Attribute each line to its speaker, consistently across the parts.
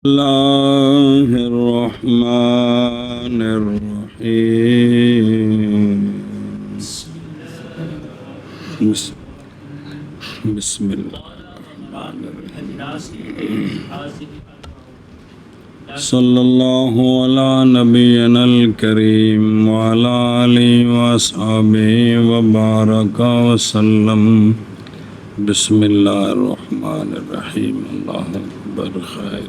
Speaker 1: اللہ الرحمن الرحیم بسم اللہ صلی اللہ علی نبینا الکریم وعلی آلہ واصحابہ وبارک وسلم بسم اللہ الرحمن الرحیم اللہ اکبر خیر.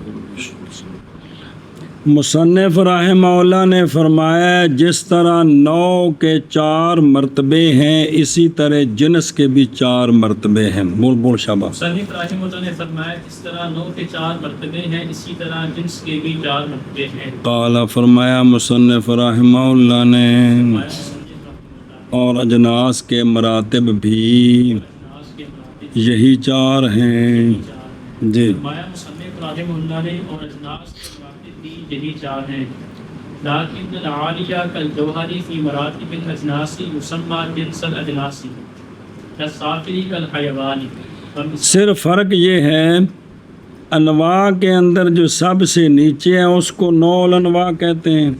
Speaker 1: مصنف رحمہ اللہ نے فرمایا جس طرح نوع کے 4 مرتبے ہیں اسی طرح جنس کے بھی 4 مرتبے ہیں. بول شابہ.
Speaker 2: مصنف رحمہ اللہ نے فرمایا جس طرح نوع کے 4 مرتبے ہیں اسی طرح جنس کے بھی 4 مرتبے ہیں.
Speaker 1: قال فرمایا مصنف رحمہ اللہ نے اور اجناس کے مراتب بھی یہی 4 ہیں. جی
Speaker 2: فرمایا مصنف رحمہ اللہ نے اور اجناس کے مراتب بھی یہی 4 ہیں. لیکن العالیہ کالجوہری فی مراتب الاجناس یسمى جنس الاجناس کالصافری کالحیوانی.
Speaker 1: صرف فرق یہ ہے انواع کے اندر جو سب سے نیچے ہے اس کو نوع الانواع کہتے ہیں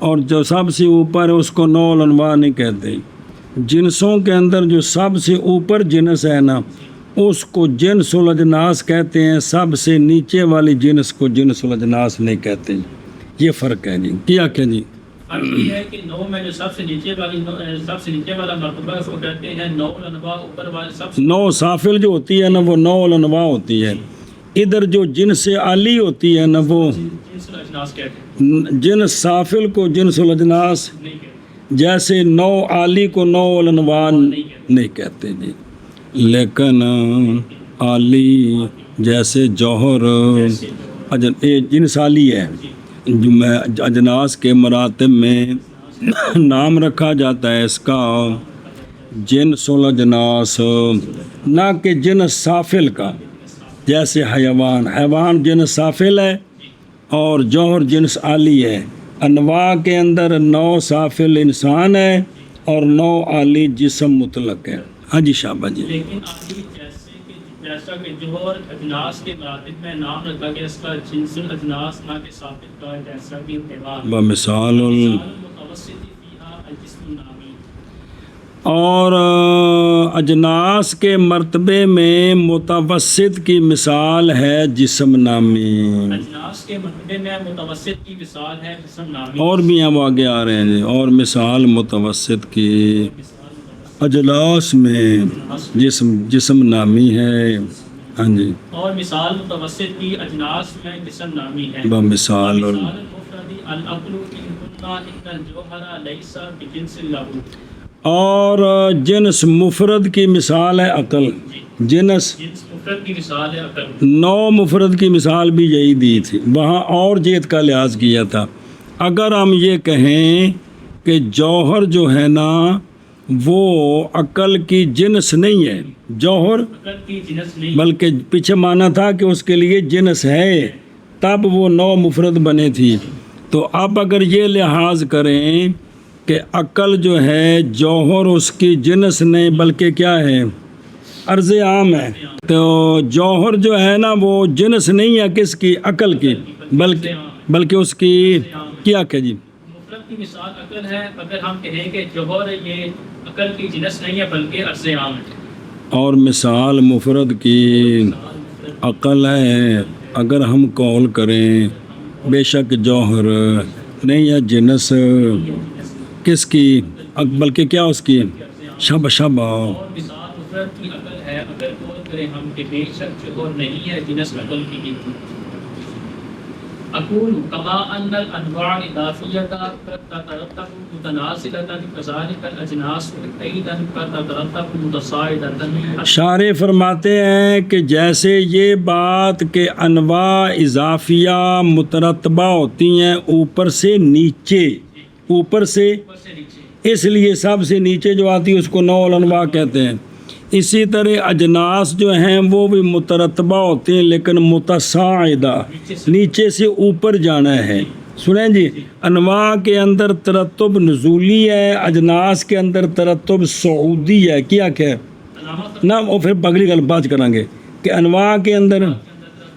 Speaker 1: اور جو سب سے اوپر ہے اس کو نوع الانواع نہیں کہتے. جنسوں کے اندر جو سب سے اوپر جنس ہے نا اس کو جنس الاجناس کہتے ہیں، سب سے نیچے والی جنس کو جنس الاجناس نہیں کہتے. یہ فرق ہے جی. کیا جی
Speaker 2: فرق یہ ہے کہ نوع میں جو سب سے نیچے والا مرتبہ اس کو کہتے ہیں نوع الانواع. اوپر والے سب سے
Speaker 1: نوع سافل جو ہوتی ہے نا وہ نوع الانواع ہوتی ہے. ادھر جو جنس عالی ہوتی ہے نا وہ
Speaker 2: جنس الاجناس کہتے ہیں.
Speaker 1: جنس سافل کو جنس الاجناس
Speaker 2: نہیں کہتے.
Speaker 1: جیسے نوع عالی کو نوع الانواع نہیں کہتے جی. لیکن عالی جیسے جوہر جنس عالی ہے اجناس کے مراتب میں نام رکھا جاتا ہے اس کا جنس الاجناس نہ کہ جنس سافل کا. جیسے حیوان جنس سافل ہے اور جوہر جنس عالی ہے. انواع کے اندر نوع سافل انسان ہے اور نوع عالی جسم مطلق ہے. ہاں جی شابہ جی.
Speaker 2: لیکن عالی جیسا کہ جوہر اجناس کے مراتب میں نام رکھا گیا اس کا جنس الاجناس نہ کہ ثابت کا جیسا کہ حیوان
Speaker 1: بمثال
Speaker 2: المتوسط فیہا الجسم النامی.
Speaker 1: اور اجناس کے مرتبے میں متوسط کی مثال ہے جسم نامی.
Speaker 2: اجناس کے مرتبے میں متوسط کی مثال ہے جسم نامی.
Speaker 1: اور بھی ہم آگے آ رہے ہیں جی. اور مثال متوسط کی اجناس میں جسم نامی ہے. ہاں جی.
Speaker 2: اور مثال متوسط کی اجناس میں جسم نامی ہے.
Speaker 1: بمثال
Speaker 2: المفرد العقل ان قلنا ان الجوہر لیس بجنس له.
Speaker 1: اور جنس مفرد کی مثال ہے عقل. جنس
Speaker 2: مفرد کی مثال ہے عقل.
Speaker 1: نوع مفرد کی مثال بھی یہی دی تھی. وہاں اور جہت کا لحاظ کیا تھا. اگر ہم یہ کہیں کہ جوہر جو ہے نا وہ عقل کی جنس نہیں ہے، جوہر
Speaker 2: عقل کی جنس نہیں
Speaker 1: بلکہ پیچھے مانا تھا کہ اس کے لیے جنس ہے تب وہ نوع مفرد بنے تھی. تو اب اگر یہ لحاظ کریں کہ عقل جو ہے جوہر اس کی جنس نہیں بلکہ کیا ہے عرض عام ہے، تو جوہر جو ہے نا وہ جنس نہیں ہے کس کی؟ عقل کی، بلکہ اس کی کیا کہ جی
Speaker 2: مفرد کی مثال عقل ہے. اگر ہم کہیں کہ جوہر یہ عقل کی جنس نہیں ہے بلکہ عرض عام ہے.
Speaker 1: اور مثال مفرد کی عقل ہے. اگر ہم قول کریں بے شک جوہر نہیں ہے جنس کس کی بلکہ کیا اس کی شب
Speaker 2: اور مثال مفرد کی عقل ہے. اگر قول کریں ہم کہ بے شک جوہر نہیں ہے جنس عقل کی. اقول کما ان الانواع اضافیۃ تترتب متناسلۃ كذلك الاجناس ایضا تترتب متصاعدۃ.
Speaker 1: شارح فرماتے ہیں کہ جیسے یہ بات کہ انواع اضافیہ مترتبہ ہوتی ہیں اوپر سے نیچے، اس لیے سب سے نیچے جو آتی ہے اس کو نوع الانواع کہتے ہیں. اسی طرح اجناس جو ہیں وہ بھی مترتبہ ہوتے ہیں لیکن متصاعدہ، نیچے سے اوپر جانا ہے. سنیں جی، انواع کے اندر ترتب نزولی ہے، اجناس کے اندر ترتب صعودی ہے. کیا نہ وہ پھر پگلی گل بات کریں گے کہ انواع کے اندر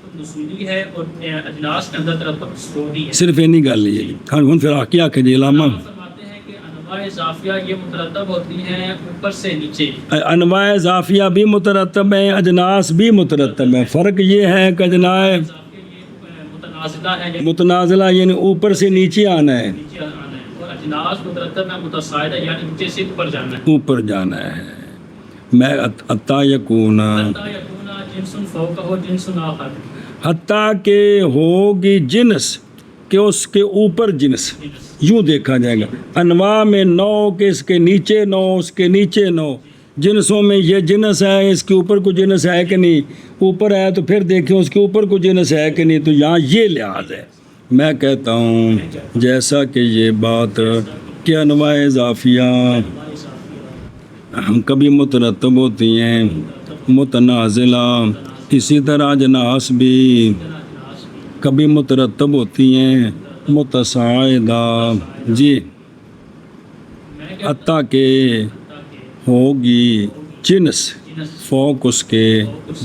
Speaker 2: ترتب نزولی ہے اور اجناس کے اندر ترتب صعودی ہے.
Speaker 1: صرف اینی گل ہی ہے جی. ہاں ہن پھر کیا کہ جی علامہ
Speaker 2: فرماتے ہیں کہ انواع اضافیہ یہ مترتب ہوتی ہیں اوپر سے نیچے.
Speaker 1: انواع اضافیہ بھی مترتب ہیں، اجناس بھی مترتب ہیں. فرق یہ ہے کہ اجناس
Speaker 2: اضافیہ یہ متنازلہ ہے یعنی
Speaker 1: متنازلہ یعنی اوپر سے نیچے آنا ہے،
Speaker 2: نیچے آنا ہے، اور اجناس مترتب ہے متصاعدہ یعنی نیچے سے اوپر جانا ہے.
Speaker 1: اوپر جانا ہے. میں عطا یکون
Speaker 2: حتیٰ یکون جنس فوقہ جنس آخر.
Speaker 1: حتیٰ کہ ہوگی جنس کہ اس کے اوپر جنس. یوں دیکھا جائے گا انواع میں 9 کہ اس کے نیچے 9، اس کے نیچے 9. جنسوں میں یہ جنس ہے، اس کے اوپر کوئی جنس ہے کہ نہیں، اوپر ہے تو پھر دیکھیں اس کے اوپر کوئی جنس ہے کہ نہیں. تو یہاں یہ لحاظ ہے. میں کہتا ہوں جیسا کہ یہ بات کہ انواع اضافیہ کبھی مترتب ہوتی ہیں متنازلہ، اسی طرح اجناس بھی کبھی مترتب ہوتی ہیں متصاعدہ. جی حتیٰ کہ ہوگی جنس فوق اس کے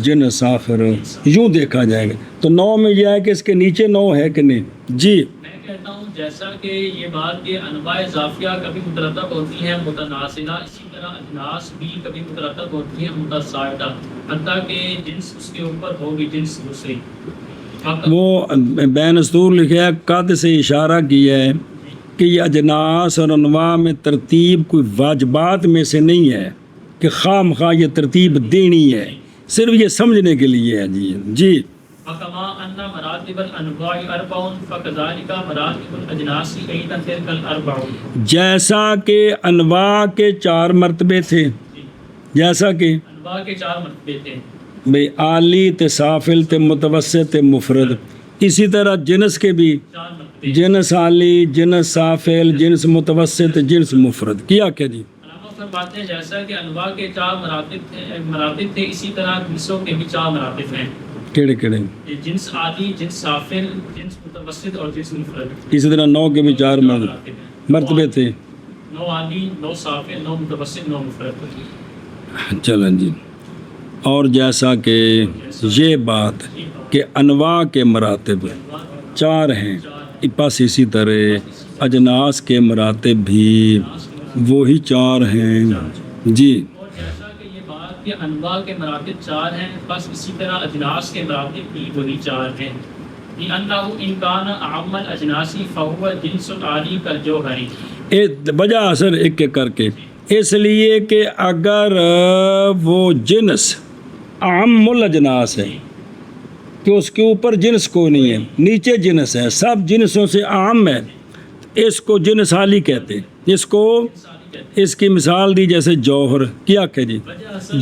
Speaker 1: جنس آخر. یوں دیکھا جائے گا تو 9 میں یہ ہے کہ اس کے نیچے 9 ہے کہ نہیں. جی
Speaker 2: میں کہتا ہوں جیسا کہ یہ بات کہ انواع اضافیہ کبھی مترتب ہوتی ہیں متنازلہ، اسی طرح اجناس بھی کبھی مترتب ہوتی ہیں متصاعدہ، حتیٰ کہ جنس اس کے اوپر ہوگی جنس دوسری.
Speaker 1: وہ بین اسطور لکھا ہے، قد سے اشارہ کیا ہے کہ یہ اجناس اور انواع میں ترتیب کوئی واجبات میں سے نہیں ہے کہ خواہ مخواہ یہ ترتیب دینی ہے، صرف یہ سمجھنے کے لیے ہے. جی جی
Speaker 2: فَكَمَا أَنَّ مَرَاتِبَ الْأَنْوَاعِ أَرْبَعٌ فَكَذَلِكَ مَرَاتِبُ الْأَجْنَاسِ أَيْضًا تِلْكَ الْأَرْبَعُ.
Speaker 1: جیسا کہ انواع کے 4 مرتبے تھے، جیسا کہ
Speaker 2: انواع کے 4 مرتبے تھے
Speaker 1: بھئی عالی تے سافل تے متوسط تے مفرد، اسی طرح جنس کے بھی
Speaker 2: 4 مرتبے.
Speaker 1: جنس عالی، جنس سافل، جنس متوسط، جنس مفرد. کیا کیا جی
Speaker 2: علامہ فرماتے ہیں جیسا کہ انواع کے 4 مراتب تھے اسی طرح جنسوں کے بھی 4 مراتب ہیں.
Speaker 1: کیڑے کیڑے؟
Speaker 2: جنس عالی، جنس سافل، جنس متوسط اور جنس مفرد.
Speaker 1: اسی طرح 9 کے بھی 4 مرتبے تھے.
Speaker 2: 9 عالی، 9 سافل، 9 متوسط، 9 مفرد.
Speaker 1: چلیں جی. اور جیسا کہ یہ بات کہ انواع کے مراتب 4 ہیں، پس اسی طرح اجناس کے مراتب بھی وہی 4 ہیں. جی
Speaker 2: اور جیسا کہ یہ بات کہ انواع کے مراتب 4 ہیں، بس اسی طرح اجناس کے مراتب بھی وہی 4 ہیں. لِأَنَّهُ إِنْ كَانَ أَعَمَّ الْأَجْنَاسِ فَهُوَ جِنْسٌ عَالِي كَالْجَوْهَرِ.
Speaker 1: وجہ اثر ایک ایک کر کے، اس لیے کہ اگر وہ جنس اعم الاجناس ہے کہ اس کے اوپر جنس کوئی نہیں ہے، نیچے جنس ہے، سب جنسوں سے عام ہے، اس کو جنس عالی کہتے ہیں. اس کو اس کی مثال دی جیسے جوہر. کیا کہ جی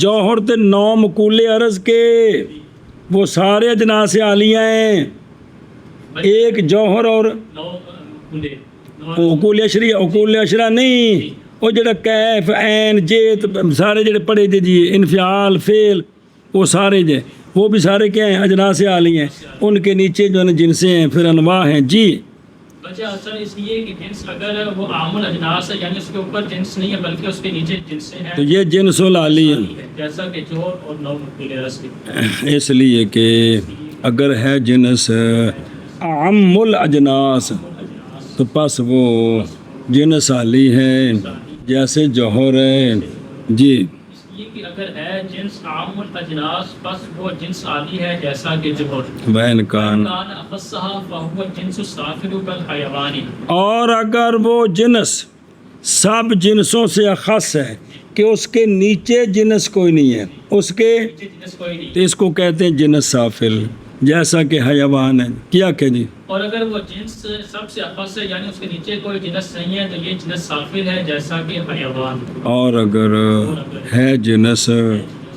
Speaker 1: جوہر تے 9 مقولے عرض کے وہ سارے اجناس عالیہ ہیں. ایک جوہر اور
Speaker 2: 9 کھلے
Speaker 1: اقول اشریہ، اقول اشرا نہیں، وہ جڑا کیف عین جیت سارے جڑے پڑھے جی انفعال فعل وہ سارے جے وہ بھی سارے کیا ہیں اجناس عالی ہیں. ان کے نیچے جو ہے جنسیں ہیں، پھر انواع ہیں. جی
Speaker 2: وجہ اصل اس لیے کہ جنس اگر وہ عام الاجناس ہے یعنی اس کے اوپر جنس نہیں ہے بلکہ اس کے نیچے جنس ہیں،
Speaker 1: تو یہ جنس العالی ہے،
Speaker 2: جیسا کہ جوہر اور 9 مقولے عرض کے.
Speaker 1: اس لیے کہ اگر ہے جنس اعم الاجناس تو پس وہ جنس عالی ہے جیسے جوہر ہے. جی
Speaker 2: اس لیے کہ اگر ہے جنس عام الاجناس بس وہ جنس عالی ہے جیسا کہ جوہر.
Speaker 1: وین کان
Speaker 2: کان اخصها فهو جنس السافل كالحيوان.
Speaker 1: اور اگر وہ جنس سب جنسوں سے اخص ہے کہ اس کے نیچے جنس کوئی نہیں ہے، اس کے
Speaker 2: جنس کوئی نہیں.
Speaker 1: تو اس کو کہتے ہیں جنس سافل جیسا کہ حیوان ہے. کیا کہ جی
Speaker 2: اور اگر وہ جنس سب سے اخص ہے یعنی اس کے نیچے کوئی جنس نہیں ہے تو یہ جنس سافل ہے جیسا کہ حیوان.
Speaker 1: اور اگر ہے جنس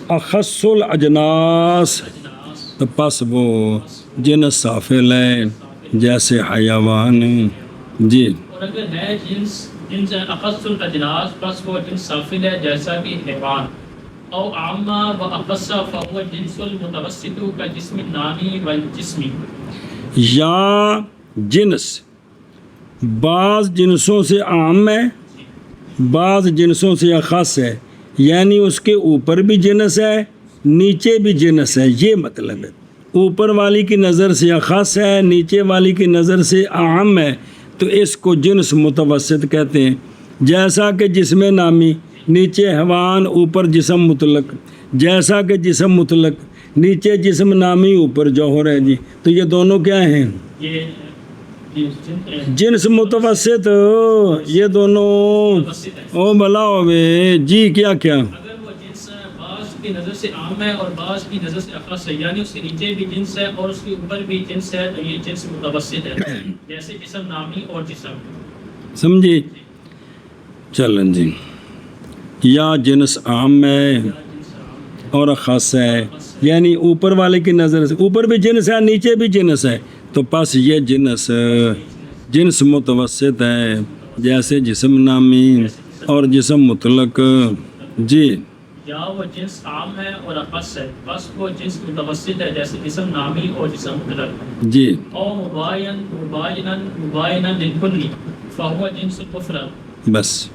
Speaker 1: اخص الاجناس تو پس وہ جنس سافل ہے جیسے حیوان. جی
Speaker 2: اور اگر ہے جنس اخص الاجناس بس وہ جنس سافل ہے جیسا کہ حیوان. او عامہ و اخص فهو جنس المتوسط كالجسم النامی والجسم.
Speaker 1: یا جنس بعض جنسوں سے عام ہے، بعض جنسوں سے اخص ہے، یعنی اس کے اوپر بھی جنس ہے نیچے بھی جنس ہے. یہ مطلب ہے اوپر والی کی نظر سے اخص ہے، نیچے والی کی نظر سے اعم ہے، تو اس کو جنس متوسط کہتے ہیں۔ جیسا کہ جسم نامی، نیچے حیوان، اوپر جسم مطلق، جیسا کہ جسم مطلق، نیچے جسم نامی، اوپر جوہر ہے جی۔ تو یہ دونوں کیا ہیں؟
Speaker 2: یہ
Speaker 1: جنس متوسط، یہ دونوں
Speaker 2: متوسط ہے۔
Speaker 1: او بلا ہوئے جی۔ کیا
Speaker 2: اگر وہ جنس بعض کی نظر سے عام ہے اور بعض کی نظر سے اخص ہے، یعنی اس کے نیچے بھی جنس ہے اور اس کے اوپر بھی جنس ہے، تو یہ جنس متوسط ہے، جیسے جسم نامی اور جسم۔
Speaker 1: سمجھی؟ چلیں جی، یا جنس عام ہے اور خاص ہے، یعنی اوپر والے کی نظر سے اوپر بھی جنس ہے، نیچے بھی جنس ہے، تو پس یہ جنس متوسط ہے، جیسے جسم نامی اور جسم مطلق جی۔
Speaker 2: یا وہ جنس عام ہے اور اخص ہے، بس وہ جنس متوسط ہے، جیسے جسم نامی اور جسم مطلق
Speaker 1: جی۔
Speaker 2: او مبایناً للکلی فہو جنس المفرد۔
Speaker 1: بس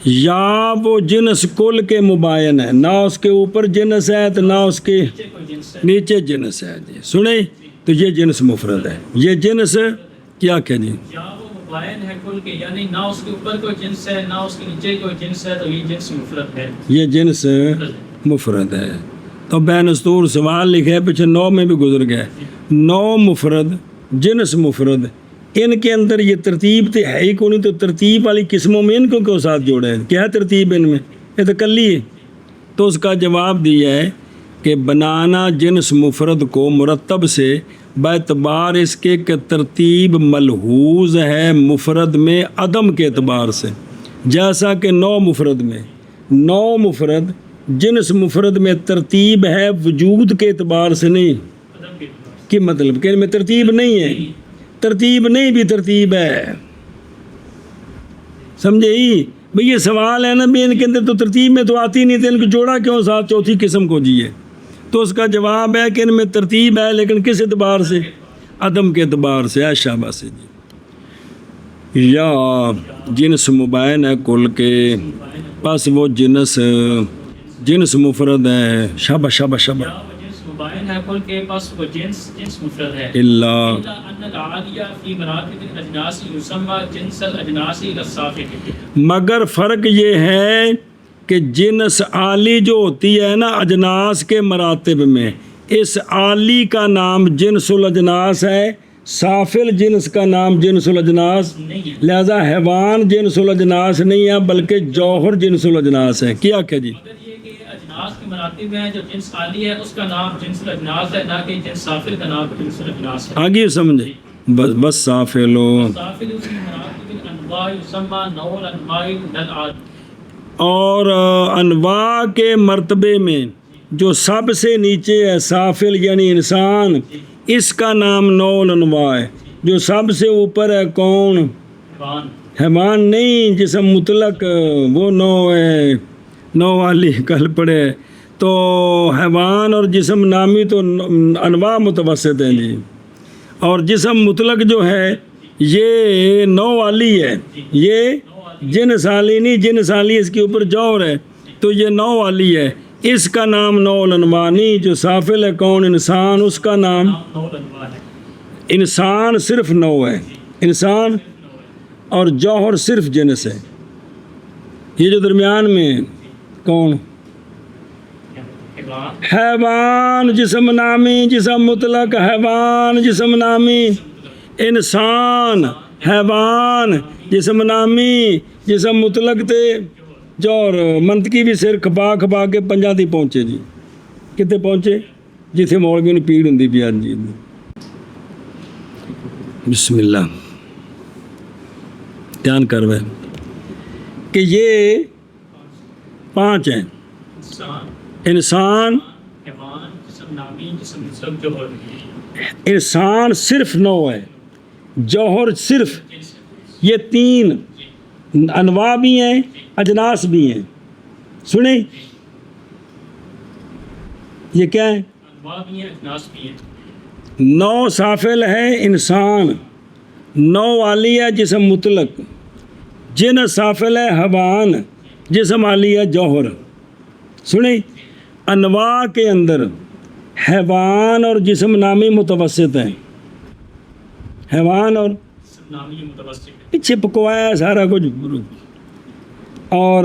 Speaker 1: یا وہ جنس کل کے مباین ہے، نہ اس کے اوپر جنس ہے تو نہ اس کے
Speaker 2: نیچے کوئی جنس ہے۔
Speaker 1: نیچے جنس ہے جی۔ سنیں، تو یہ جنس مفرد ہے۔ یہ جنس کیا کہ جی؟
Speaker 2: یا وہ مباین ہے کل کے، یعنی نہ اس کے اوپر کوئی جنس ہے نہ اس کے نیچے کوئی جنس ہے، تو یہ جنس مفرد ہے۔
Speaker 1: یہ جنس مفرد ہے۔ تو بین اسطور سوال لکھے پیچھے 9 میں بھی گزر گئے۔ 9 مفرد، جنس مفرد، ان کے اندر یہ ترتیب تو ہے ہی کونی، تو ترتیب والی قسموں میں ان کو کیوں ساتھ جوڑے ہیں؟ کیا ترتیب ان میں؟ یہ تو کلی ہے۔ تو اس کا جواب دیا ہے کہ بنانا جنس مفرد کو مرتب سے باعتبار اس کے کہ ترتیب ملحوظ ہے مفرد میں عدم کے اعتبار سے، جیسا کہ 9 مفرد میں 9 مفرد جنس مفرد میں ترتیب ہے وجود کے اعتبار سے نہیں۔
Speaker 2: عدم کے اعتبار سے۔
Speaker 1: کہ مطلب کہ ان میں ترتیب نہیں ہے، ترتیب نہیں بھی ترتیب ہے۔ سمجھے ہی بھئی؟ یہ سوال ہے نا بھی ان کے اندر تو ترتیب میں تو آتی نہیں تھی، ان کو جوڑا کیوں ساتھ چوتھی قسم کو جیے؟ تو اس کا جواب ہے کہ ان میں ترتیب ہے لیکن کس اعتبار سے؟ عدم کے اعتبار سے۔ شاباش جی۔ یا جنس مبین ہے کل کے، پس وہ جنس مفرد ہے۔ شاباش شاباش شاباش۔
Speaker 2: یا وہ جنس مباین ہے کل کے، پس وہ جنس مفرد ہے۔
Speaker 1: اللہ
Speaker 2: الا ان العالیہ فی مراتب الاجناس یسمى جنس الاجناس الصافق۔
Speaker 1: مگر فرق یہ ہے کہ جنس عالی جو ہوتی ہے نا اجناس کے مراتب میں، اس عالی کا نام جنس الاجناس ہے، سافل جنس کا نام جنس الاجناس،
Speaker 2: نہیں ہے۔
Speaker 1: لہذا حیوان جنس الاجناس نہیں ہے بلکہ جوہر جنس الاجناس ہے۔ کیا کہ جی؟
Speaker 2: مگر یہ کہ اجناس کے مراتب میں جو جنس عالی ہے اس کا نام جنس الاجناس ہے، نہ کہ جنس سافل کا نام جنس الاجناس ہے۔
Speaker 1: آگے سمجھے؟ بس صافل ہو۔
Speaker 2: سافل فی مراتب الانواع یسمى نوع الانواع للعاد۔
Speaker 1: اور انواع کے مرتبے میں جو سب سے نیچے ہے سافل یعنی انسان، اس کا نام نوع الانواع ہے۔ جو سب سے اوپر ہے کون؟
Speaker 2: حیوان۔
Speaker 1: حیوان نہیں، جسم مطلق وہ نوع ہے، نوع والی کل پڑے۔ تو حیوان اور جسم نامی تو انواع متوسط ہیں جی، اور جسم مطلق جو ہے یہ نوع والی ہے، یہ جنس عالی نہیں، جنس عالی اس کے اوپر جوہر ہے، تو یہ نوع والی ہے، اس کا نام نوع الانواع نہیں۔ جو سافل ہے کون؟ انسان، اس کا نام
Speaker 2: نوع الانواع ہے۔
Speaker 1: انسان صرف نوع ہے، انسان، اور جوہر صرف جنس ہے۔ یہ جو درمیان میں کون؟
Speaker 2: حیوان۔
Speaker 1: حیوان جسم نامی، جسم مطلق، حیوان جسم نامی، انسان حیوان جسم نامی، جسم مطلق تے جوہر۔ منطقی بھی سر کھپا کھپا کے 50 تی پہنچے جی۔ کتے پہنچے؟ جتھے مولوی نوں پیڑ ہوندی پئی جی۔ بسم اللہ، دھیان کر وے کہ یہ 5 ہیں: انسان،
Speaker 2: حیوان، جسم نامی، جسم مطلق، جوہر۔
Speaker 1: انسان صرف نوع ہے، جوہر صرف، یہ 3 انواع بھی ہیں، اجناس بھی ہیں۔ سنیں، یہ کیا ہے؟
Speaker 2: انواع بھی ہیں، اجناس بھی ہیں۔
Speaker 1: نوع سافل ہے انسان، نوع عالی ہے جسم مطلق، جنس سافل ہے حیوان، جسم عالی ہے جوہر۔ سنیں، انواع کے اندر حیوان اور جسم نامی متوسط ہیں، حیوان اور
Speaker 2: نامی متوسط ہے۔
Speaker 1: پیچھے پکوایا ہے سارا کچھ، اور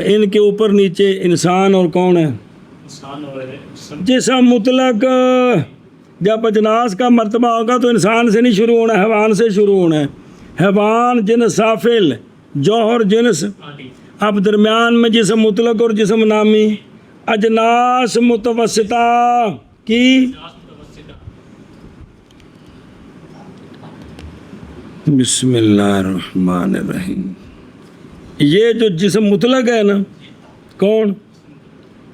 Speaker 1: ان کے اوپر نیچے انسان اور کون ہے؟
Speaker 2: انسان اور جسم۔
Speaker 1: جسم مطلق جب اجناس کا مرتبہ ہوگا تو انسان سے نہیں شروع ہونا، حیوان سے شروع ہونا ہے۔ حیوان جنس سافل، جوہر جنس،
Speaker 2: عالی،
Speaker 1: اب درمیان میں جسم مطلق اور جسم نامی، اجناس متوسطہ کی
Speaker 2: اجناس متوسطہ۔
Speaker 1: بسم اللہ الرحمن الرحیم۔ یہ جو جسم مطلق ہے نا، کون؟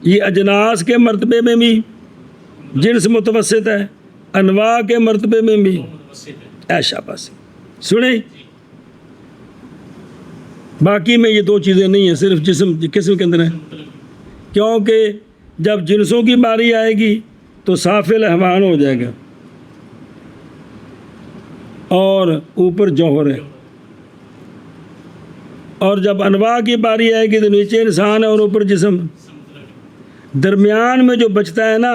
Speaker 1: یہ اجناس کے مرتبے میں بھی جنس متوسط ہے، انواع کے مرتبے میں بھی
Speaker 2: متوسط ہے۔
Speaker 1: ایشا بس سنیں، باقی میں یہ دو چیزیں نہیں ہیں، صرف جسم قسم کے اندر ہے، کیونکہ جب جنسوں کی باری آئے گی تو سافل حیوان ہو جائے گا اور اوپر جوہر ہے، اور جب انواع کی باری آئے گی تو نیچے انسان ہے اور اوپر جسم۔ درمیان میں جو بچتا ہے نا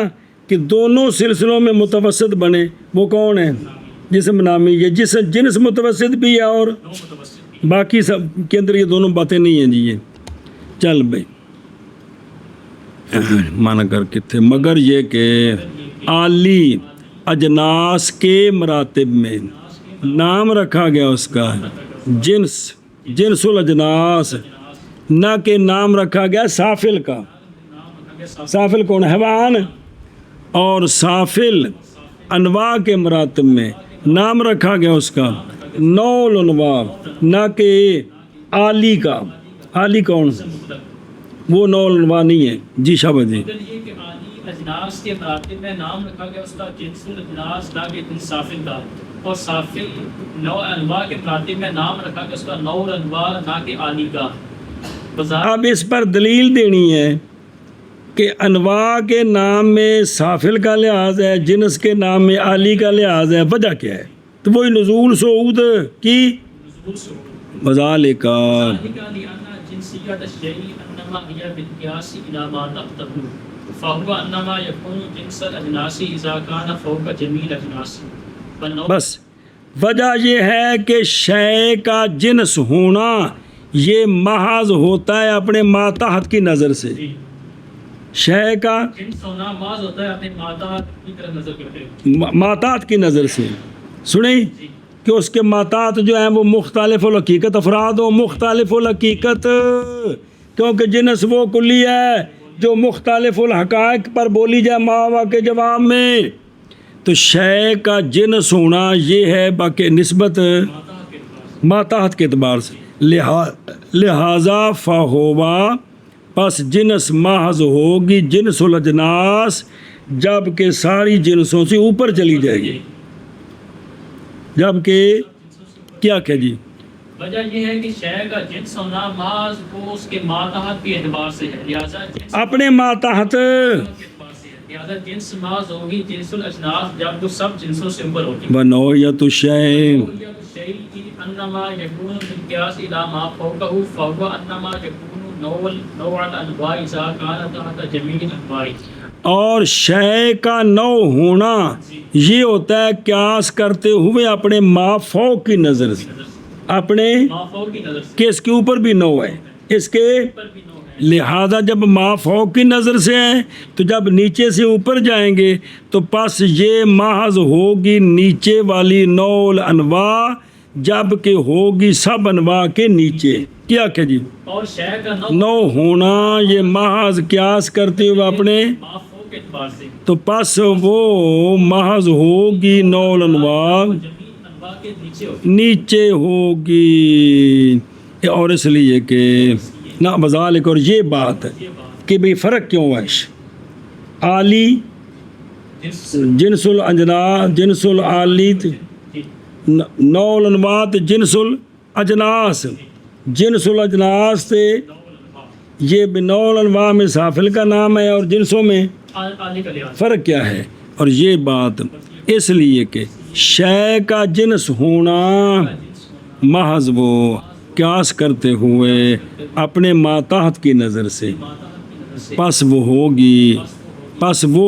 Speaker 1: کہ دونوں سلسلوں میں متوسط بنے، وہ کون ہے؟ جسم نامی۔ یہ جنس متوسط بھی ہے اور
Speaker 2: نو متوسط بھی۔
Speaker 1: باقی سب کے اندر یہ دونوں باتیں نہیں ہیں جی۔ یہ چل بھائی مانا کر کے تھے، مگر یہ کہ عالی اجناس کے مراتب میں نام رکھا گیا اس کا جنس، جنس الاجناس، نہ کہ نام رکھا گیا سافل کا۔ سافل کون؟ حیوان۔ اور سافل انواع کے مراتب میں نام رکھا گیا اس کا نوع الانواع، نہ کہ عالی کا۔ عالی کون؟ وہ نوع الانواع نہیں ہے جی شابہ جی۔
Speaker 2: مگر یہ کہ عالی اجناس کے مراتب میں نام رکھا گیا اس کا جنس الاجناس، نہ کہ جنس سافل کا، اور سافل نوع انواع کے مراتب میں نام رکھا گیا اس کا نوع الانواع، نہ کہ عالی کا۔
Speaker 1: اب اس پر دلیل دینی ہے کہ انواع کے نام میں سافل کا لحاظ ہے، جنس کے نام میں عالی کا لحاظ ہے، وجہ کیا ہے؟ تو وہی نزول صعود کی وذالک
Speaker 2: جنسیت الشیء انما هي بالقياس الى ما تقتضي فهو انما يكون جنس الاجناس اذا كان فوق جميع الاجناس۔
Speaker 1: بس وجہ یہ ہے کہ شے کا جنس ہونا یہ محض ہوتا ہے اپنے ماتحت کی نظر سے۔ شے کا
Speaker 2: جنس ہونا محض ہوتا ہے اپنے ماتحت کی طرف نظر کرتے،
Speaker 1: ماتحت کی نظر سے۔ سنیں کہ اس کے ماتحت جو ہیں وہ مختلف الحقیقت افراد ہو، مختلف الحقیقت، کیونکہ جنس وہ کلی ہے جو مختلف الحقائق پر بولی جائے ماوا کے جواب میں۔ تو شے کا جنس ہونا یہ ہے باقی نسبت ماتحت کے اعتبار سے، لہذا فہوا پس جنس محض ہوگی جنس الاجناس جب کہ ساری جنسوں سے اوپر چلی جائے گی، جب کہ کیا کہ جی
Speaker 2: وجہ یہ ہے کہ شے کا جنس ہونا محض وہ اس کے ماتحت کے اعتبار سے ہے، لہذا جنس
Speaker 1: اپنے ماتحت،
Speaker 2: لہذا جنس محض ہوگی جنس الاجناس جب وہ سب جنسوں سے اوپر ہوگی۔
Speaker 1: ونوعیت الشیء
Speaker 2: انما يكون بالقياس الى ما فوقه فهو انما يكون نوع الانواع اذا كان تحت جميع الانواع۔
Speaker 1: اور شے کا نوع ہونا یہ ہوتا ہے قیاس کرتے ہوئے اپنے ما فوق کی نظر سے، اپنے
Speaker 2: ما فوق کی نظر سے،
Speaker 1: کہ اس کے اوپر بھی نوع ہے، اس کے
Speaker 2: اوپر بھی نوع ہے۔
Speaker 1: لہذا جب ما فوق کی نظر سے ہے تو جب نیچے سے اوپر جائیں گے تو پس یہ محض ہوگی نیچے والی نوع الانواع جب کہ ہوگی سب انواع کے نیچے۔ کیا کہ جی
Speaker 2: اور شے کا
Speaker 1: نوع ہونا یہ محض قیاس کرتے ہوئے اپنے
Speaker 2: ما فوق کے اعتبار سے،
Speaker 1: تو پس وہ محض ہوگی نوع الانواع
Speaker 2: جميع انواع کے نیچے ہوگی۔
Speaker 1: نیچے ہوگی، اور اس لیے کہ نہ بذالک، اور یہ بات ہے کہ بھئی فرق کیوں ہے؟ عالی جنس الاجناس، جنس العالی نوع الانواع جنس الاجناس، جنس الاجناس سے یہ نوع الانواع میں سافل کا نام ہے اور جنسوں میں
Speaker 2: عالی کا لحاظ۔
Speaker 1: فرق کیا ہے؟ اور یہ بات اس لیے کہ شے کا جنس ہونا محض وہ قیاس کرتے ہوئے اپنے ماتحت کی نظر سے، پس وہ ہوگی، پس وہ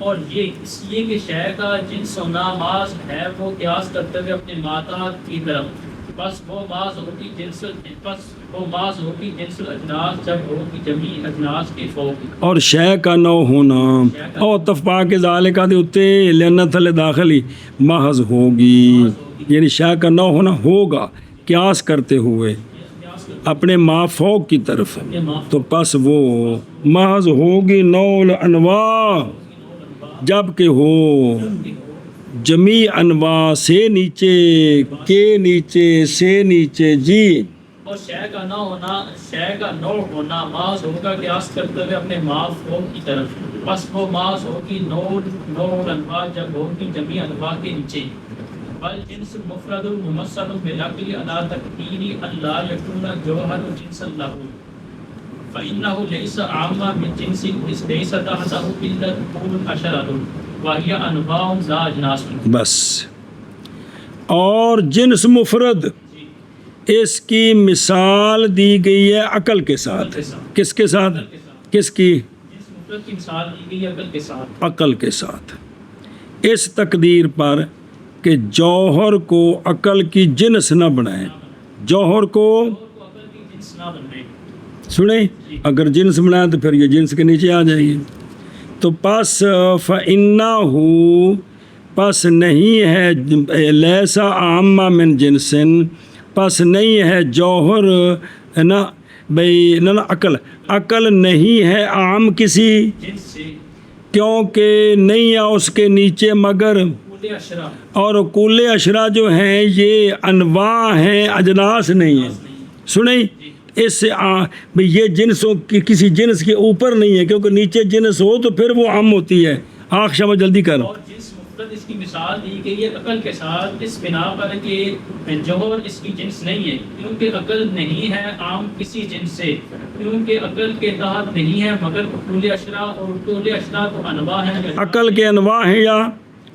Speaker 2: اور یہ اس لیے کہ شے کا جنس ہونا ماز ہے وہ قیاس کرتے ہوئے اپنے ماتا کی طرف، بس وہ ماز ہوگی جنس الاجناس جب ہوگی جمی اجناس کے فوق،
Speaker 1: اور شے کا نو ہونا اور تفپا کے ذالکہ دے اتے لینا تھلے داخلی محض ہوگی، یعنی شے کا نو ہونا ہوگا قیاس کرتے ہوئے اپنے ما فوق کی طرف، تو پس وہ محض ہوگی نول انواع جب کہ ہو جمی انواع سے نیچے کے نیچے سے نیچے جی،
Speaker 2: اور شے کا نہ ہونا شے کا نو ہونا ماز ہوگا قیاس کرتے ہوئے اپنے ما فوق کی طرف، بس وہ ماز ہوگی نور انواع جب ہوگی جمی انواع کے نیچے، بل جنس مفرد ممثل بالعقل علی تقدیر اللہ یکون جوہر جنس اللہ فإنه ليس عاما من جنس ليس تحته إلا الطول العشرة وهي أنواع ذا أجناس۔
Speaker 1: بس اور جنس مفرد اس کی مثال دی گئی ہے عقل کے ساتھ، کس کے ساتھ؟ کس کی؟
Speaker 2: جنس مفرد کی مثال دی گئی ہے عقل کے ساتھ،
Speaker 1: عقل کے ساتھ، اس تقدیر پر کہ جوہر کو عقل کی جنس نہ بنائیں، جوہر کو
Speaker 2: عقل کی جنس نہ بنائے۔
Speaker 1: سنیں، اگر جنس بنائے تو پھر یہ جنس کے نیچے آ جائے گی، تو پس فَإِنَّهُ پس نہیں ہے لیسا عامہ من جنسن پس نہیں ہے جوہر نہ بھئی نہ عقل نہیں ہے عام کسی،
Speaker 2: جنس سے
Speaker 1: کیونکہ نہیں ہے اس کے نیچے مگر،
Speaker 2: کل اشرا
Speaker 1: اور کل اشرا جو ہیں یہ انواع ہیں اجناس نہیں ہیں۔ سنیں، اس سے بھئی یہ جنسوں کی کسی جنس کے اوپر نہیں ہے، کیونکہ نیچے جنس ہو تو پھر وہ عام ہوتی ہے۔ آنکھ شامہ جلدی کر۔
Speaker 2: اور جنس مفرد اس کی مثال دی گئی ہے عقل کے ساتھ اس بنا پر کہ جوہر اس کی جنس نہیں ہے، کیونکہ عقل نہیں ہے عام کسی جنس سے، کیونکہ عقل کے تحت نہیں ہے مگر اصول اشرا، اور اصول اشرا تو انواع ہیں،
Speaker 1: عقل کے انواع ہیں یا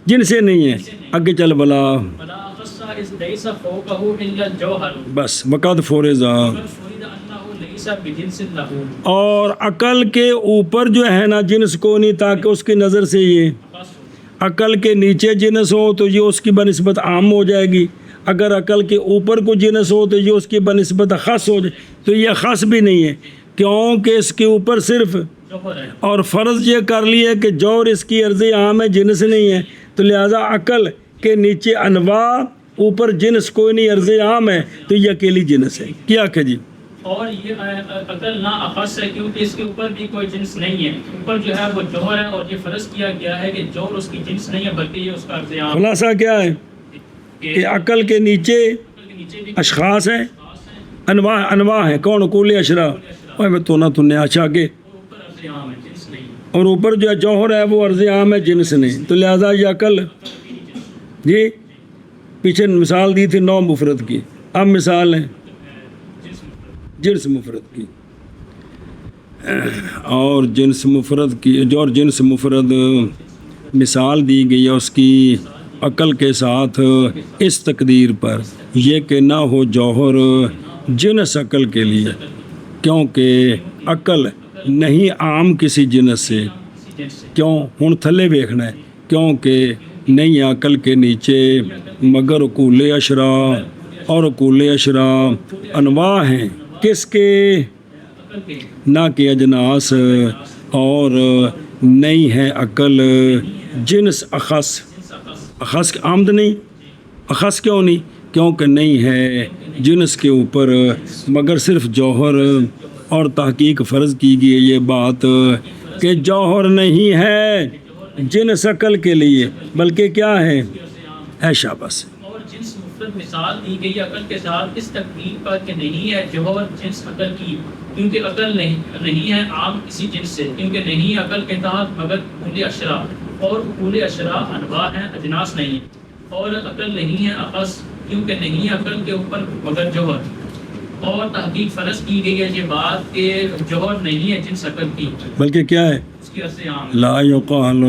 Speaker 1: جن سے نہیں ہیں۔ آگے چل بلا
Speaker 2: فلا خص اذ ليس فوقه الا الجوهر
Speaker 1: بس وقت فورزا،
Speaker 2: فرض انه ليس بجنس له،
Speaker 1: اور عقل کے اوپر جو ہے نا جنس کو نہیں، تاکہ اس کی نظر سے یہ عقل کے نیچے جنس ہو تو یہ اس کی بنسبت عام ہو جائے گی، اگر عقل کے اوپر کو جنس ہو تو یہ اس کی بنسبت خاص ہو جائے، تو یہ خاص بھی نہیں ہے کیونکہ اس کے اوپر صرف،
Speaker 2: جوہر ہے۔
Speaker 1: اور فرض یہ کر لیے کہ جوہر اس کی عرض عام ہے جنس نہیں ہے، تو لہٰذا عقل کے نیچے انواع اوپر جنس کوئی نہیں عرض عام ہے، تو یہ اکیلی جنس ہے۔ کیا کہ جی
Speaker 2: اور یہ عقل نہ اخص ہے کیونکہ اس کے اوپر بھی کوئی جنس نہیں ہے، اوپر جو ہے وہ جوہر ہے، اور یہ فرض کیا گیا ہے کہ جوہر اس کی جنس نہیں ہے بلکہ یہ اس کا عرض عام
Speaker 1: خلاصہ کیا ہے کہ عقل کے نیچے
Speaker 2: عقل کے نیچے بھی
Speaker 1: اشخاص ہیں،
Speaker 2: خاص ہے،
Speaker 1: انواع ہیں، کون کل اشرا، اور میں تو نہ تنے اچھا کے،
Speaker 2: اور اوپر عرض عام ہے جنس نہیں،
Speaker 1: اور اوپر جو ہے جوہر ہے وہ عرض عام ہے جنس نہیں، تو لہٰذا یہ عقل جی پیچھے مثال دی تھی نو مفرد کی، اب مثال ہے جنس مفرد کی، اور جنس مفرد کی جو جنس مفرد مثال دی گئی ہے اس کی عقل کے ساتھ اس تقدیر پر یہ کہ نہ ہو جوہر جنس عقل کے لیے، کیونکہ عقل نہیں عام کسی جنس سے، کیوں ہن تھلے ویکھنا ہے، کیونکہ نہیں عقل کے نیچے مگر اقول اشرا، اور اقول اشرا انواع ہیں کس کے؟ نہ کہ اجناس، اور نہیں ہے عقل جنس اخص آمد نہیں، اخص کیوں نہیں؟ کیونکہ نہیں ہے جنس کے اوپر مگر صرف جوہر، اور تحقیق فرض کی گئی ہے یہ بات کہ جوہر نہیں ہے جنس عقل کے لیے بلکہ کیا ہے ایشا بس۔
Speaker 2: اور جنس مفرد مثال دی گئی عقل کے ساتھ اس تقدیر پر کہ نہیں ہے جوہر جنس عقل کی، کیونکہ عقل نہیں ہے عام کسی جنس سے، کیونکہ نہیں عقل کے تحت مگر اقول اشرا، اور اقول اشرا انواع ہیں اجناس نہیں، اور عقل نہیں ہے اخص کیونکہ نہیں عقل کے اوپر مگر جوہر، اور تحقیق فرض کی گئی ہے یہ بات کہ جوہر نہیں ہے جنس عقل کی
Speaker 1: بلکہ کیا ہے
Speaker 2: اس کی عرض عام
Speaker 1: لا یقال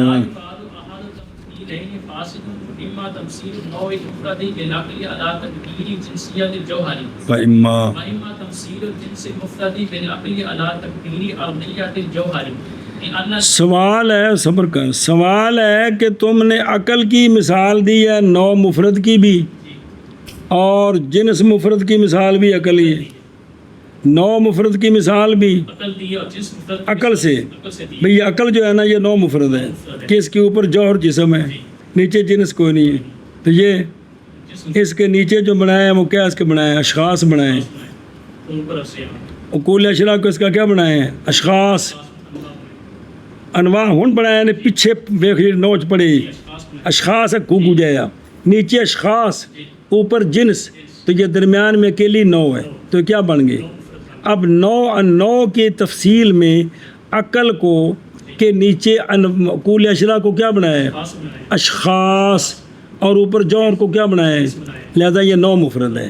Speaker 2: فإما تمثيل النوع المفرد بالعقل على تقدير جنسية الجوهر
Speaker 1: فإما
Speaker 2: وإما تمثيل الجنس المفرد بالعقل على تقدير أرضية الجوهر لأن
Speaker 1: سوال ہے، صبر کر، سوال ہے کہ تم نے عقل کی مثال دی ہے نو مفرد کی بھی اور جنس مفرد کی مثال بھی عقل ہی ہے، نو مفرد کی مثال بھی
Speaker 2: عقل دی اور جنس مفرد
Speaker 1: عقل سے،
Speaker 2: عقل سے دی
Speaker 1: بھئی یہ عقل جو ہے نا یہ نو مفرد ہے کہ اس کے اوپر جوہر جسم ہے، نیچے جنس کوئی نہیں ہے، تو یہ اس کے نیچے جو بنایا ہے وہ کیا اس کے بنایا ہے؟ اشخاص بنائے ہیں،
Speaker 2: اوپر سے
Speaker 1: اقول اشراء کو اس کا کیا بنایا ہے؟ اشخاص، انواع ہون بنایا ہے، پیچھے ویکھ نوچ پڑے اشخاص ہے کو گجایا، نیچے اشخاص اوپر جنس، تو یہ درمیان میں اکیلی نو ہے، تو کیا بن گئے؟ اب نو کی تفصیل میں عقل کو کے نیچے اقول اشراء کو کیا بنایا ہے؟ اشخاص، اور اوپر جوہر کو کیا بنایا ہے؟ لہذا یہ نو مفرد ہے۔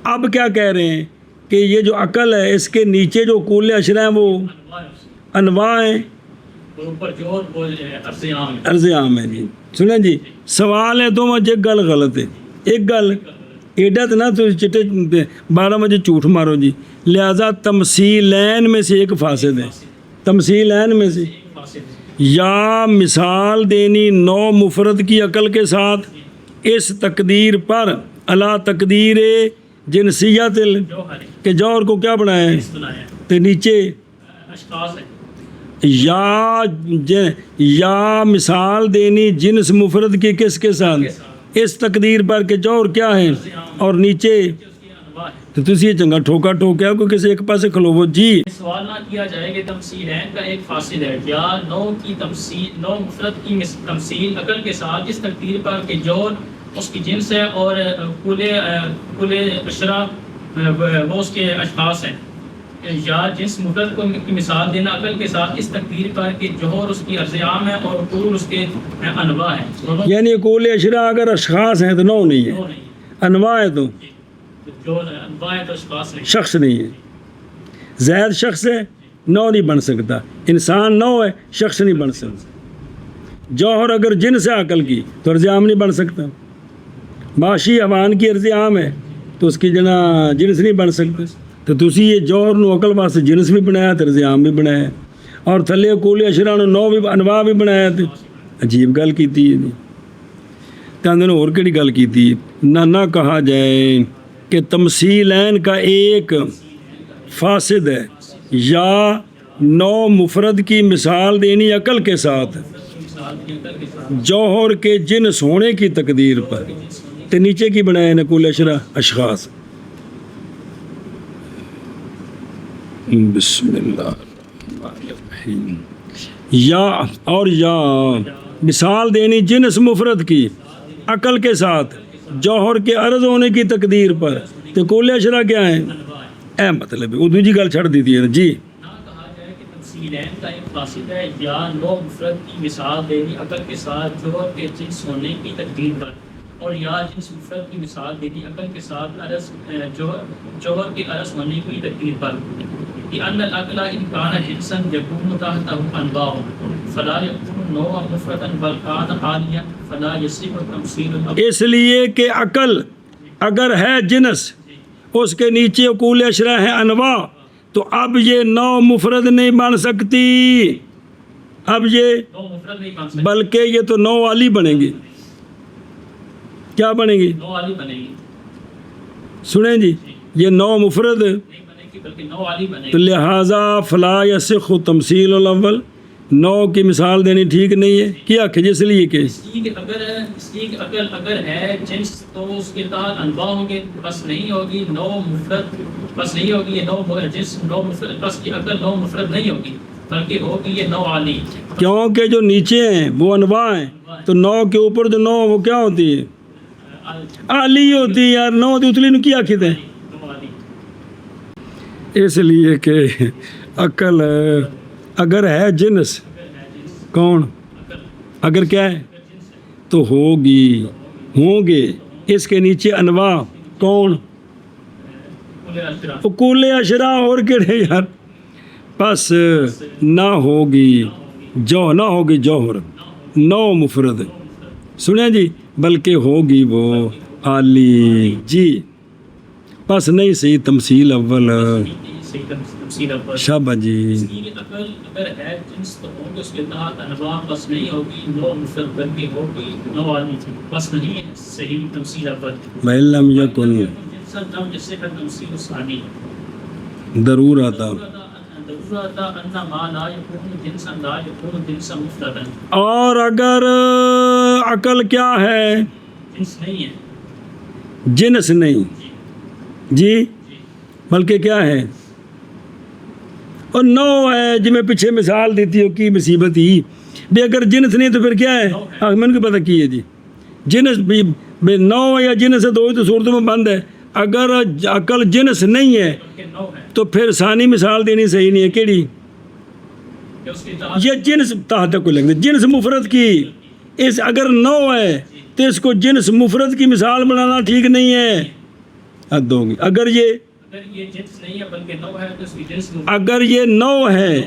Speaker 1: اب کیا کہہ رہے ہیں کہ یہ جو عقل ہے اس کے نیچے جو اقول اشراء ہیں وہ انواع ہیں،
Speaker 2: اوپر جوہر وہ عرض عام ہے۔
Speaker 1: عرض عام ہے جی۔ سنیں جی، سوال ہے تو ایک گل غلط ہے، ایک گل ایڈا تو نہ تو چٹے 12 بجے جھوٹ مارو جی، لہذا تمثیلین میں سے ایک فاسد ہے، تمثیلین میں سے یا مثال دینی نو مفرد کی عقل کے ساتھ اس تقدیر پر علا تقدیر جنسیت
Speaker 2: جوہر
Speaker 1: کہ جوہر کو کیا بنایا ہے؟
Speaker 2: بنایا
Speaker 1: تو نیچے
Speaker 2: اشخاص ہے
Speaker 1: یا مثال دینی جنس مفرد کی کس کے ساتھ؟ اس تقدیر پر کہ جوہر کیا ہے اور نیچے،
Speaker 2: اس کی انواع ہے۔
Speaker 1: تو تسی یہ چنگا ٹھوکا ٹھوکیا کوئی کسی ایک پاسے کھلوو جی۔
Speaker 2: سوال نہ کیا جائے کہ تمثیلین کا ایک فاصل ہے یا نو کی تمثیل، نو مفرد کی تمثیل عقل کے ساتھ اس تقدیر پر کہ جوہر اس کی جنس ہے اور کل اشرا وہ اس کے اشخاص ہیں، یا جنس مفرد کو کی مثال دینا عقل کے ساتھ اس تقدیر پر کہ جوہر اس کی عرض عام ہے اور کل اس کے انواع ہیں۔
Speaker 1: یعنی اقول اشراء اگر اشخاص ہیں تو نو نہیں ہے،
Speaker 2: دونوں نہیں
Speaker 1: انواع ہے تو
Speaker 2: جو انواع ہے تو اشخاص نہیں۔
Speaker 1: شخص نہیں ہے، زید شخص ہے نو نہیں بن سکتا، انسان نو ہے شخص نہیں بن سکتا، جوہر اگر جنس ہے عقل کی تو عرض عام نہیں بن سکتا، معاشی حیوان کی عرض عام ہے تو اس کی جنس نہیں بن سکتا، تو تسی یہ جوہر نو عقل واسطے جنس بھی بنایا تو عرض عام بھی بنایا، اور تھلے اقول اشراء نو بھی انواع بھی بنایا، تو عجیب گل کیتی ہے جی۔ کہندے نے اور کیڑی گل کیتی ہے، نہ کہا جائے کہ تمثیلین کا ایک فاسد ہے یا نو مفرد کی مثال دینی عقل کے ساتھ جوہر کے جنس ہونے کی تقدیر پر، تو نیچے کی بنائے نقول اشراء اشخاص۔ بسم اللہ الرحمن الرحیم۔ یا مثال دینی جنس مفرد کی عقل کے ساتھ جوہر کے عرض ہونے کی تقدیر پر، تو کل اشراء کیا ہیں؟ اے مطلب ہے وہ دوسری گل چھڑ دیتی ہے جی۔
Speaker 2: نہ کہا جائے کہ تمثیلین کا ایک فاصل ہے یا نو مفرد کی مثال دینی عقل کے ساتھ جوہر کے جنس ہونے کی تقدیر پر، اور یا جنس مفرد کی مثال دینی عقل کے ساتھ عرض جوہر کے عرض ہونے کی تقدیر پر، لأن العقل إن كان جنسا يكون تحته أنواع فلا يكون نوعا مفردا بل كان عاليا فلا يصح التمثيل۔
Speaker 1: اس لیے کہ عقل اگر ہے جنس اس کے نیچے اقول اشراء ہیں انواع، تو اب یہ نو مفرد نہیں بن سکتی، اب یہ
Speaker 2: نو مفرد نہیں بن سکتی
Speaker 1: بلکہ یہ تو نو والی بنے گی۔ کیا بنے گی؟
Speaker 2: نو والی بنے گی،
Speaker 1: سنیں جی، یہ نو مفرد
Speaker 2: نہیں بنے گی بلکہ نو والی بنے
Speaker 1: تو
Speaker 2: گی۔
Speaker 1: لہٰذا فلا یصح تمثیل الاول، نو کی مثال دینی ٹھیک نہیں ہے، کیا کہ جس لیے کہ
Speaker 2: اس کی عقل اگر ہے جنس تو اس کے تحت انواع ہوں گے، بس نہیں ہوگی نو مفرد، بس نہیں ہوگی یہ نو جنس نو مفرد، بس کی عقل نو مفرد نہیں ہوگی بلکہ ہوگی یہ نو عالی،
Speaker 1: کیونکہ جو نیچے ہیں وہ انواع ہیں، تو نو کے اوپر جو نو وہ کیا ہوتی ہے؟ عالی ہوتی ہے یار، نو ہوتی اتلی نو کیا کہتے ہیں؟
Speaker 2: نو عالی۔
Speaker 1: اس لیے کہ عقل اگر ہے جنس، کون اگر کیا ہے تو ہوگی، ہوں گے اس کے نیچے انواع، کون؟ اقول اشراء اور کہڑے یار، پس نہ ہوگی نہ ہوگی جوہر نو مفرد، سنیں جی، بلکہ ہوگی وہ عالی جی بس نہیں صحیح تمثیل اول
Speaker 2: صحیح تمثیل اول
Speaker 1: شابہ جی
Speaker 2: یہ عقل اگر ہے جنس تو ہوں گے اس کے تحت انواع بس نہیں ہوگی نو مفرد بلکہ ہوگی نو عالمی بس نہیں ہے صحیح تمثیل اول
Speaker 1: وَإِلَّمْ يَكُنْ
Speaker 2: جنسا نم جس سے کا تمثیل ثانی
Speaker 1: ضرور آتا
Speaker 2: ضرورت ان ما لا یکون جنسا لا یکون جنسا مفردا
Speaker 1: اور اگر عقل کیا ہے
Speaker 2: جنس نہیں ہے
Speaker 1: جنس نہیں جی بلکہ کیا ہے اور نو ہے جی میں پیچھے مثال دیتی ہوں کی مصیبت ہی بھی اگر جنس نہیں تو پھر کیا ہے میں نے کو پتہ کی ہے جی جنس بھی نو یا جنس ہے دو ہی تو صورتوں میں بند ہے اگر عقل جنس نہیں ہے
Speaker 2: بلکہ نو ہے
Speaker 1: تو پھر ثانی مثال دینی صحیح نہیں ہے کیڑی
Speaker 2: کہ اس کے تحت
Speaker 1: یہ جنس تحت کو لگتا ہے جنس مفرد کی اس اگر نو ہے تو اس کو جنس مفرد کی مثال بنانا ٹھیک نہیں ہے حد ہوگی اگر یہ
Speaker 2: جنس نہیں ہے بلکہ نو ہے تو اس کی جنس
Speaker 1: اگر یہ نو ہے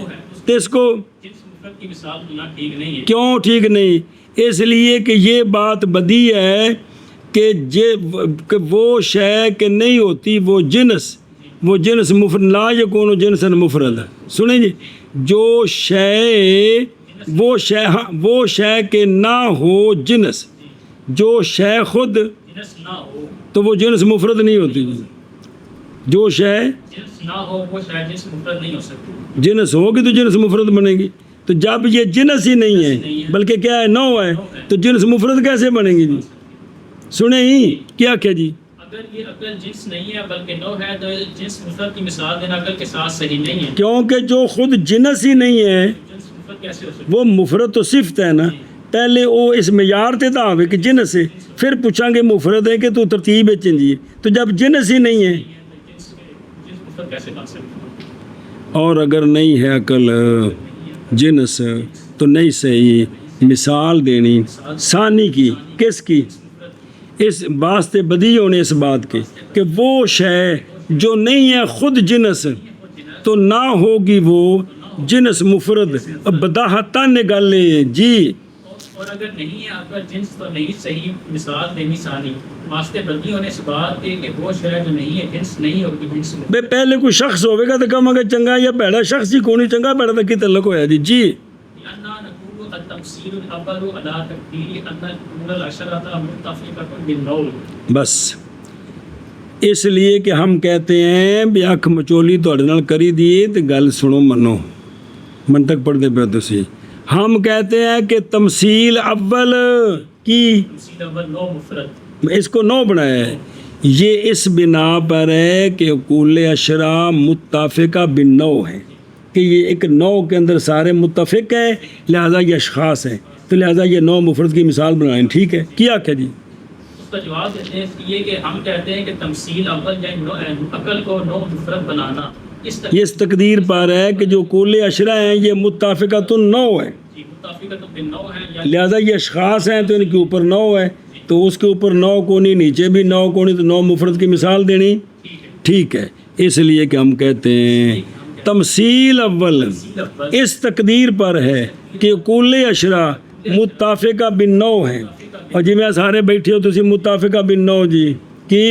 Speaker 1: تو اس کو
Speaker 2: جنس مفرد کی مثال بنانا ٹھیک نہیں ہے
Speaker 1: کیوں ٹھیک نہیں اس لیے کہ یہ بات بدی ہے کہ وہ شے کہ نہیں ہوتی وہ جنس مفرد لا یکون جنسا مفرد سنیں جی جو شے وہ شے کہ نہ ہو جنس جو شے خود
Speaker 2: جنس نہ ہو
Speaker 1: تو وہ جنس مفرد نہیں ہوتی جی جو شے
Speaker 2: جنس نہ ہو وہ شاید جنس مفرد نہیں ہو سکتی
Speaker 1: جنس ہوگی تو جنس مفرد بنے گی تو جب یہ جنس ہی نہیں ہے بلکہ کیا ہے نو ہے تو جنس مفرد کیسے بنے گی جی سنیں ہی کیا جی
Speaker 2: اگر یہ عقل جنس نہیں ہے بلکہ نو ہے تو جنس مفرد کی مثال دینا عقل کے ساتھ صحیح نہیں ہے
Speaker 1: کیونکہ جو خود جنس ہی نہیں ہے
Speaker 2: جنس مفرد کیسے ہو سکتی
Speaker 1: وہ مفرد تو صفت ہے نا پہلے وہ اس معیار تے تھا کہ جنس ہے پھر پوچھاں گے مفرد ہے کہ تو ترتیب ہے چنجی تو جب جنس ہی نہیں ہے
Speaker 2: جنس مفرد کیسے بن سکتی
Speaker 1: اور اگر نہیں ہے عقل جنس تو نہیں صحیح مثال دینی ثانی کی کس کی اس واسطے بدی ہونے اس بات کے کہ وہ شے جو نہیں ہے خود جنس تو نہ ہوگی وہ جنس مفرد بداحتاً گالے جی
Speaker 2: اور اگر نہیں ہے عقل جنس تو نہیں صحیح مثال دینی ثانی واسطے بدی ہونے اس بات کے کہ وہ شے جو نہیں ہے جنس نہیں ہوگی جنس مفرد
Speaker 1: بے پہلے کوئی شخص ہوئے گا تو کم اگر چنگا یا بھڑا شخص ہی کونی چنگا بھڑا تک کی تعلق ہویا جی جی
Speaker 2: لأننا نقول التمثيل الأول على تقدير أن الأمور العشرة متفقة بالنوع
Speaker 1: بس اس لیے کہ ہم کہتے ہیں بھی اکھ مچولی تواڈے نال کری دیے تو گل سنو منو منطق پڑھ دے پہ تسی ہم کہتے ہیں کہ تمثیل اول کی
Speaker 2: تمثیل اول نو مفرد
Speaker 1: اس کو نو بنایا ہے یہ اس بنا پر ہے کہ اقول اشرا متفقہ بالنو ہے کہ یہ ایک نو کے اندر سارے متفق ہیں لہذا یہ اشخاص ہیں تو لہذا یہ نو مفرد کی مثال بنائیں ٹھیک ہے کیا جی
Speaker 2: اس کا جواب دیتے ہیں یہ کہ ہم کہتے ہیں کہ تمثیل اول یعنی عقل کو نو مفرد بنانا
Speaker 1: یہ اس تقدیر پر ہے کہ جو کل اشرا ہیں یہ متفقۃ نو ہے
Speaker 2: متفقۃ بالنو ہے
Speaker 1: لہذا یہ اشخاص ہیں تو ان کے اوپر نو ہے تو اس کے اوپر نو کونی نیچے بھی نو کونی تو نو مفرد کی مثال دینی ٹھیک ہے اس لیے کہ ہم کہتے ہیں تمثیل اول اس تقدیر پر ہے کہ کل اشرا متفقہ بالنو ہے اور جی میں سارے بیٹھے ہو تو اسی متفقہ بالنو جی کی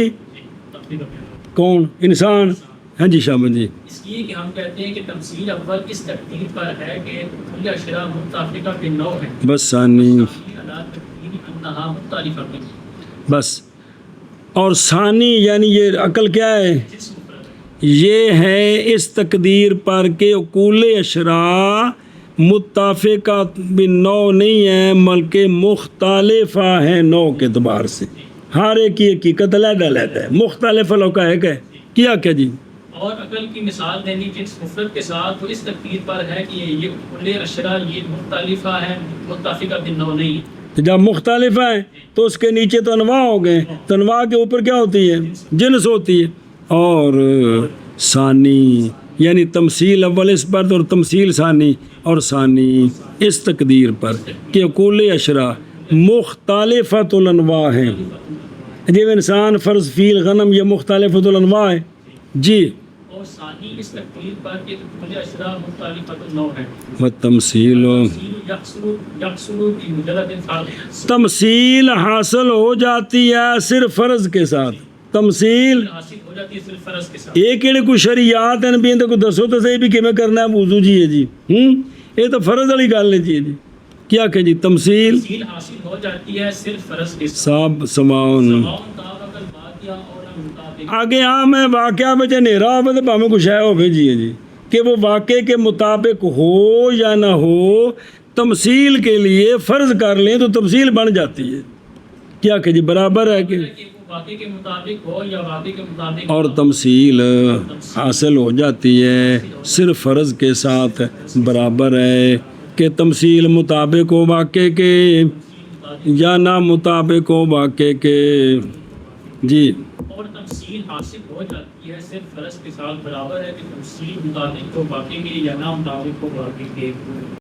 Speaker 1: کون انسان ہاں جی شامل جی
Speaker 2: اس لیے کہ ہم کہتے ہیں کہ تمثیل اول اس تقدیر پر ہے کہ کل اشرا متفقہ بالنو ہے
Speaker 1: بس ثانی بس اور ثانی یعنی یہ عقل کیا ہے یہ ہے اس تقدیر پر کہ اقول اشرا متفقہ بالنوع نہیں ہے بلکہ مختلفہ ہیں نوع کے اعتبار سے ہر ایک کی حقیقت علیحدہ ہے مختلف لوکا ہے کہ کیا جی
Speaker 2: اور عقل کی مثال دینی جنس مفرد کے ساتھ وہ اس تقدیر پر ہے کہ یہ کل اشرا یہ مختلفہ ہے متفقہ بالنوع نہیں
Speaker 1: جب مختلف ہیں تو اس کے نیچے تو انواع ہو گئے تو انواع کے اوپر کیا ہوتی ہے جنس ہوتی ہے اور ثانی یعنی تمثیل اول اس پر اور تمثیل ثانی اور ثانی اس تقدیر پر کہ کل اشرا مختلفۃ الانواع ہیں جب انسان فرض فیل غنم یہ مختلفۃ الانواع ہے جی
Speaker 2: اور ثانی اس تقدیر پر کہ کل اشرا مختلفۃ النوع ہے
Speaker 1: و تمثیل
Speaker 2: یحصل بمجرد فرض،
Speaker 1: تمثیل حاصل ہو جاتی ہے صرف فرض کے ساتھ. تمثیل
Speaker 2: حاصل ہو جاتی ہے صرف فرض کے ساتھ.
Speaker 1: یہ کہڑے کوئی شریعت ہیں بھی کو دسو تو صحیح بھی کیویں کرنا ہے وضو جی ہے جی. یہ تو فرض والی گل ہے جی. کیا کہ جی تمثیل
Speaker 2: تمثیل حاصل ہو جاتی ہے صرف فرض کے ساتھ.
Speaker 1: صاحب سماؤن
Speaker 2: سواء طابق الواقعہ اور المطابق.
Speaker 1: آگے عام ہے واقعہ میں اندھیرا ہو تو بھاویں کچھ ہے ہو جی ہے جی کہ وہ واقعے کے مطابق ہو یا نہ ہو، تمثیل کے لیے فرض کر لیں تو تمثیل بن جاتی ہے. کیا کہ جی برابر ہے کہ
Speaker 2: کہ وہ واقعے کے مطابق ہو یا واقعے کے مطابق
Speaker 1: اور تمثیل حاصل ہو جاتی ہے صرف فرض کے ساتھ. برابر ہے کہ تمثیل مطابق ہو واقعے کے یا نہ مطابق ہو واقعے کے. جی
Speaker 2: اور تمثیل حاصل ہو جاتی ہے صرف فرض کے ساتھ. برابر ہے کہ تمثیل مطابق ہو واقعے کے یا نہ مطابق ہو واقعے کے.